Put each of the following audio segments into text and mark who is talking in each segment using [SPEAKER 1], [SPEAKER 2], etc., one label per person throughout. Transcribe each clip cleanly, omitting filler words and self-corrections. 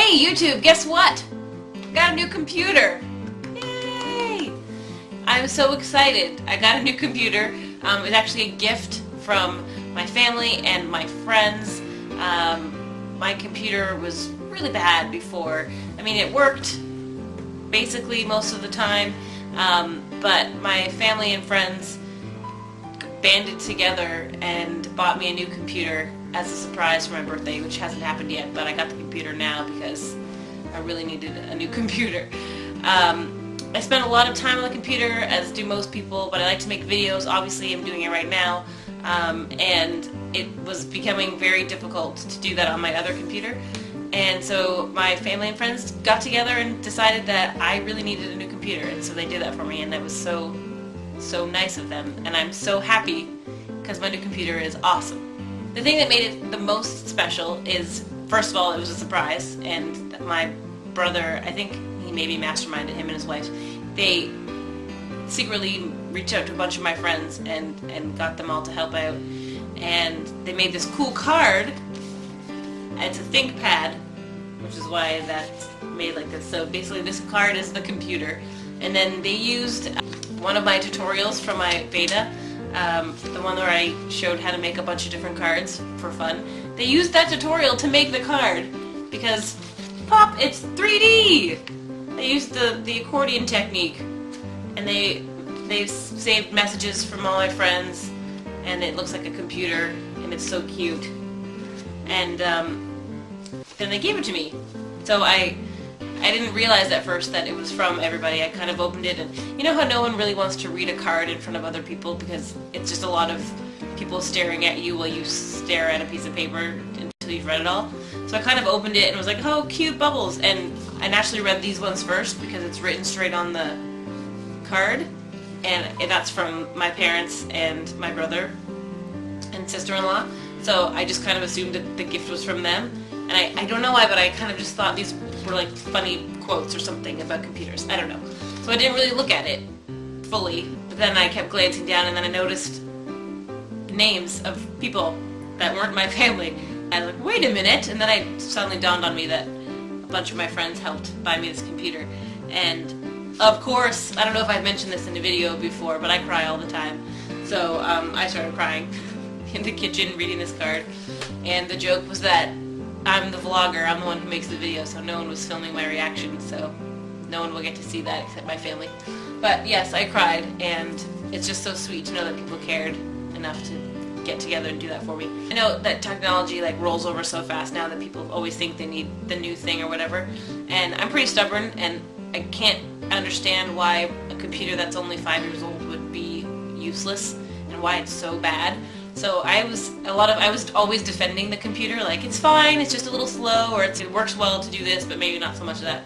[SPEAKER 1] Hey YouTube, guess what? Got a new computer! Yay! I'm so excited. I got a new computer. It's actually a gift from my family and my friends. My computer was really bad before. I mean, it worked basically most of the time, but my family and friends banded together and bought me a new computer as a surprise for my birthday, which hasn't happened yet, but I got the computer now because I really needed a new computer. I spend a lot of time on the computer, as do most people, but I like to make videos. Obviously, I'm doing it right now, and it was becoming very difficult to do that on my other computer. And so my family and friends got together and decided that I really needed a new computer, and so they did that for me, and that was so nice of them, and I'm so happy because my new computer is awesome. The thing that made it the most special is, first of all, it was a surprise, and my brother, I think he maybe masterminded, him and his wife, they secretly reached out to a bunch of my friends and got them all to help out, and they made this cool card. It's a ThinkPad, which is why that's made like this. So basically this card is the computer, and then they used one of my tutorials from my beta, the one where I showed how to make a bunch of different cards for fun. They used that tutorial to make the card because, pop, it's 3D! They used the accordion technique, and they saved messages from all my friends, and it looks like a computer, and it's so cute. And then they gave it to me. So I didn't realize at first that it was from everybody. I kind of opened it, and you know how no one really wants to read a card in front of other people because it's just a lot of people staring at you while you stare at a piece of paper until you've read it all. So I kind of opened it and was like, oh, cute bubbles, and I naturally read these ones first because it's written straight on the card, and that's from my parents and my brother and sister-in-law. So I just kind of assumed that the gift was from them, and I don't know why, but I kind of just thought these were like funny quotes or something about computers. I don't know. So I didn't really look at it fully, but then I kept glancing down, and then I noticed names of people that weren't my family. I was like, wait a minute, and then it suddenly dawned on me that a bunch of my friends helped buy me this computer. And of course, I don't know if I've mentioned this in a video before, but I cry all the time. So I started crying in the kitchen reading this card, and the joke was that I'm the vlogger, I'm the one who makes the video, so no one was filming my reaction, so no one will get to see that except my family. But yes, I cried, and it's just so sweet to know that people cared enough to get together and do that for me. I know that technology like rolls over so fast now that people always think they need the new thing or whatever, and I'm pretty stubborn, and I can't understand why a computer that's only 5 years old would be useless and why it's so bad. So I was always defending the computer, like it's fine, it's just a little slow, or it works well to do this, but maybe not so much of that.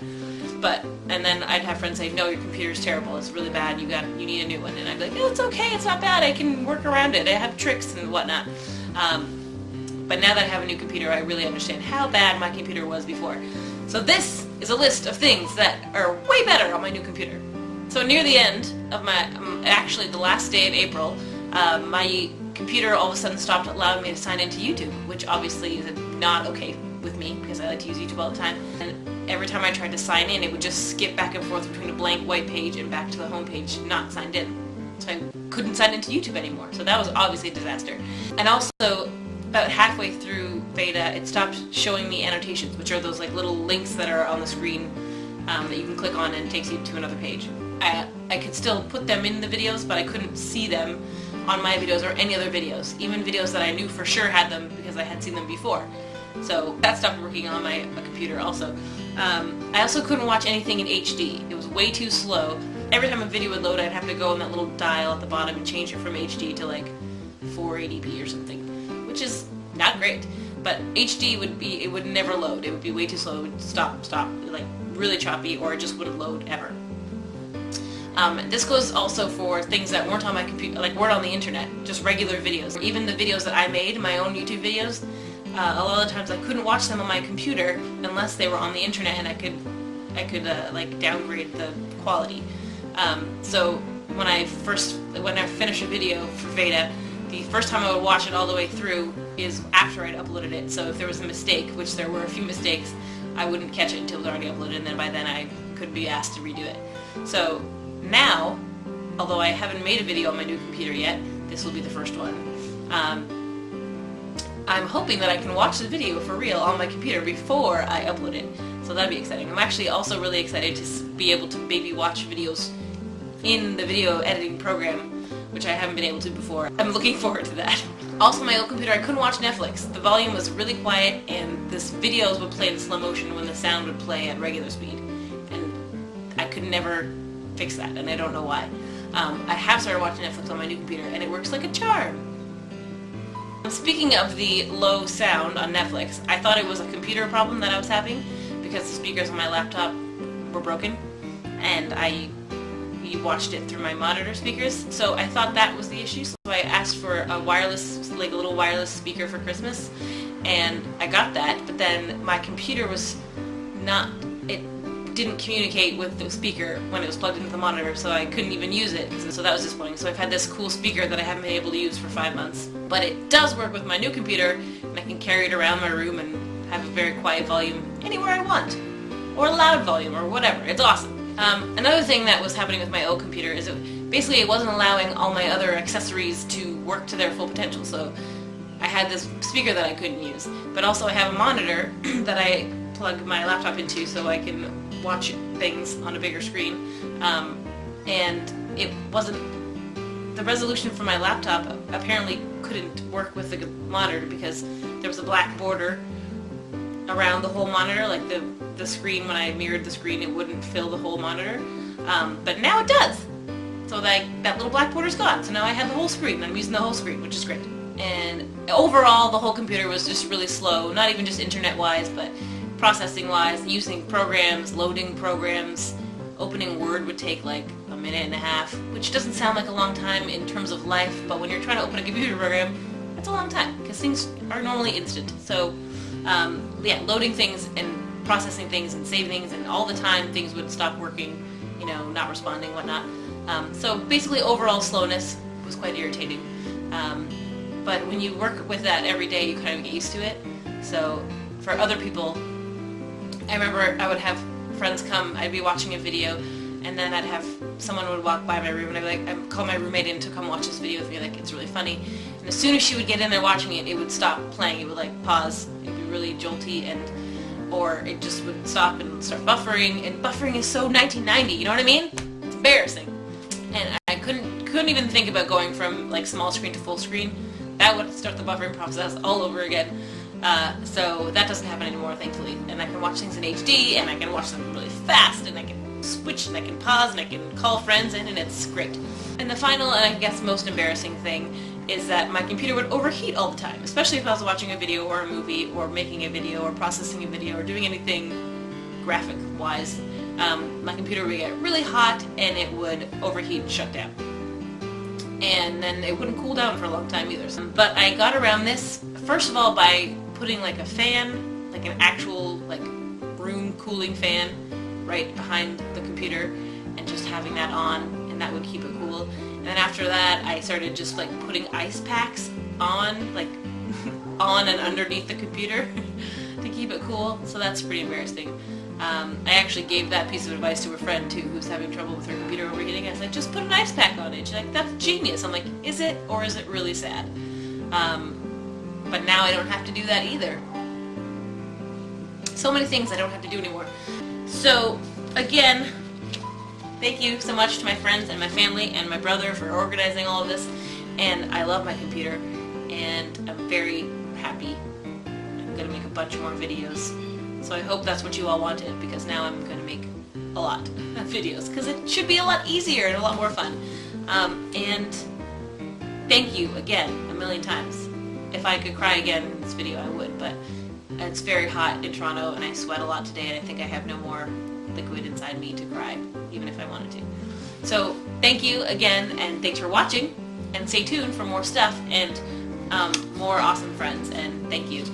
[SPEAKER 1] And then I'd have friends say, no, your computer's terrible, it's really bad, you need a new one. And I'd be like, no, it's okay, it's not bad, I can work around it, I have tricks and whatnot. But now that I have a new computer, I really understand how bad my computer was before. So this is a list of things that are way better on my new computer. So near the end of my, actually the last day of April, my computer all of a sudden stopped allowing me to sign into YouTube, which obviously is not okay with me because I like to use YouTube all the time. And every time I tried to sign in, it would just skip back and forth between a blank white page and back to the home page, not signed in. So I couldn't sign into YouTube anymore. So that was obviously a disaster. And also, about halfway through beta, it stopped showing me annotations, which are those like little links that are on the screen that you can click on and it takes you to another page. I could still put them in the videos, but I couldn't see them on my videos or any other videos, even videos that I knew for sure had them because I had seen them before. So that stopped working on my computer also. I also couldn't watch anything in HD. It was way too slow. Every time a video would load, I'd have to go on that little dial at the bottom and change it from HD to like 480p or something, which is not great. But HD would never load. It would be way too slow. It would stop, like really choppy, or it just wouldn't load ever. This goes also for things that weren't on my computer, like weren't on the internet, just regular videos. Even the videos that I made, my own YouTube videos, a lot of the times I couldn't watch them on my computer unless they were on the internet, and I could like downgrade the quality. So when I finish a video for beta, the first time I would watch it all the way through is after I'd uploaded it. So if there was a mistake, which there were a few mistakes, I wouldn't catch it until it was already uploaded, and then by then I could be asked to redo it. So now, although I haven't made a video on my new computer yet, this will be the first one. I'm hoping that I can watch the video for real on my computer before I upload it, so that'd be exciting. I'm actually also really excited to be able to maybe watch videos in the video editing program, which I haven't been able to before. I'm looking forward to that. Also, my old computer, I couldn't watch Netflix. The volume was really quiet, and this videos would play in slow motion when the sound would play at regular speed, and I could never fix that, and I don't know why. I have started watching Netflix on my new computer, and it works like a charm. Speaking of the low sound on Netflix, I thought it was a computer problem that I was having because the speakers on my laptop were broken, and I watched it through my monitor speakers, so I thought that was the issue. So I asked for a wireless, like a little wireless speaker for Christmas, and I got that, but then my computer was not, it didn't communicate with the speaker when it was plugged into the monitor, so I couldn't even use it, so that was disappointing. So I've had this cool speaker that I haven't been able to use for 5 months, but it does work with my new computer, and I can carry it around my room and have a very quiet volume anywhere I want, or a loud volume, or whatever. It's awesome. Another thing that was happening with my old computer is basically it wasn't allowing all my other accessories to work to their full potential, so I had this speaker that I couldn't use, but also I have a monitor that I plug my laptop into so I can watch things on a bigger screen, and it wasn't, the resolution for my laptop apparently couldn't work with the monitor because there was a black border around the whole monitor, like the screen, when I mirrored the screen, it wouldn't fill the whole monitor, but now it does. So that little black border's gone, so now I have the whole screen, and I'm using the whole screen, which is great. And overall, the whole computer was just really slow, not even just internet-wise, but processing-wise, using programs, loading programs. Opening Word would take like a minute and a half, which doesn't sound like a long time in terms of life, but when you're trying to open a computer program, that's a long time, because things are normally instant. So, yeah, loading things and processing things and saving things, and all the time things would stop working, you know, not responding, whatnot. So basically overall slowness was quite irritating. But when you work with that every day, you kind of get used to it. So for other people, I remember I would have friends come, I'd be watching a video, and then I'd have someone would walk by my room, and I'd call my roommate in to come watch this video with me, like, it's really funny. And as soon as she would get in there watching it, it would stop playing, it would like pause, it would be really jolty, or it just would stop and start buffering, and buffering is so 1990, you know what I mean? It's embarrassing. And I couldn't even think about going from like small screen to full screen. That would start the buffering process all over again. So that doesn't happen anymore, thankfully. And I can watch things in HD, and I can watch them really fast, and I can switch, and I can pause, and I can call friends in, and it's great. And the final, and I guess most embarrassing thing, is that my computer would overheat all the time, especially if I was watching a video or a movie, or making a video, or processing a video, or doing anything graphic-wise. My computer would get really hot, and it would overheat and shut down. And then it wouldn't cool down for a long time either. But I got around this, first of all, by putting like a fan, like an actual like room cooling fan right behind the computer, and just having that on, and that would keep it cool. And then after that, I started just like putting ice packs on, like on and underneath the computer to keep it cool. So that's pretty embarrassing. I actually gave that piece of advice to a friend too who's having trouble with her computer overheating. I was like, just put an ice pack on it. She's like, that's genius. I'm like, is it, or is it really sad? But now I don't have to do that either. So many things I don't have to do anymore. So again, thank you so much to my friends and my family and my brother for organizing all of this. And I love my computer, and I'm very happy. I'm going to make a bunch more videos. So I hope that's what you all wanted, because now I'm going to make a lot of videos, because it should be a lot easier and a lot more fun. And thank you again a million times. If I could cry again in this video, I would, but it's very hot in Toronto, and I sweat a lot today, and I think I have no more liquid inside me to cry, even if I wanted to. So thank you again, and thanks for watching, and stay tuned for more stuff and more awesome friends, and thank you.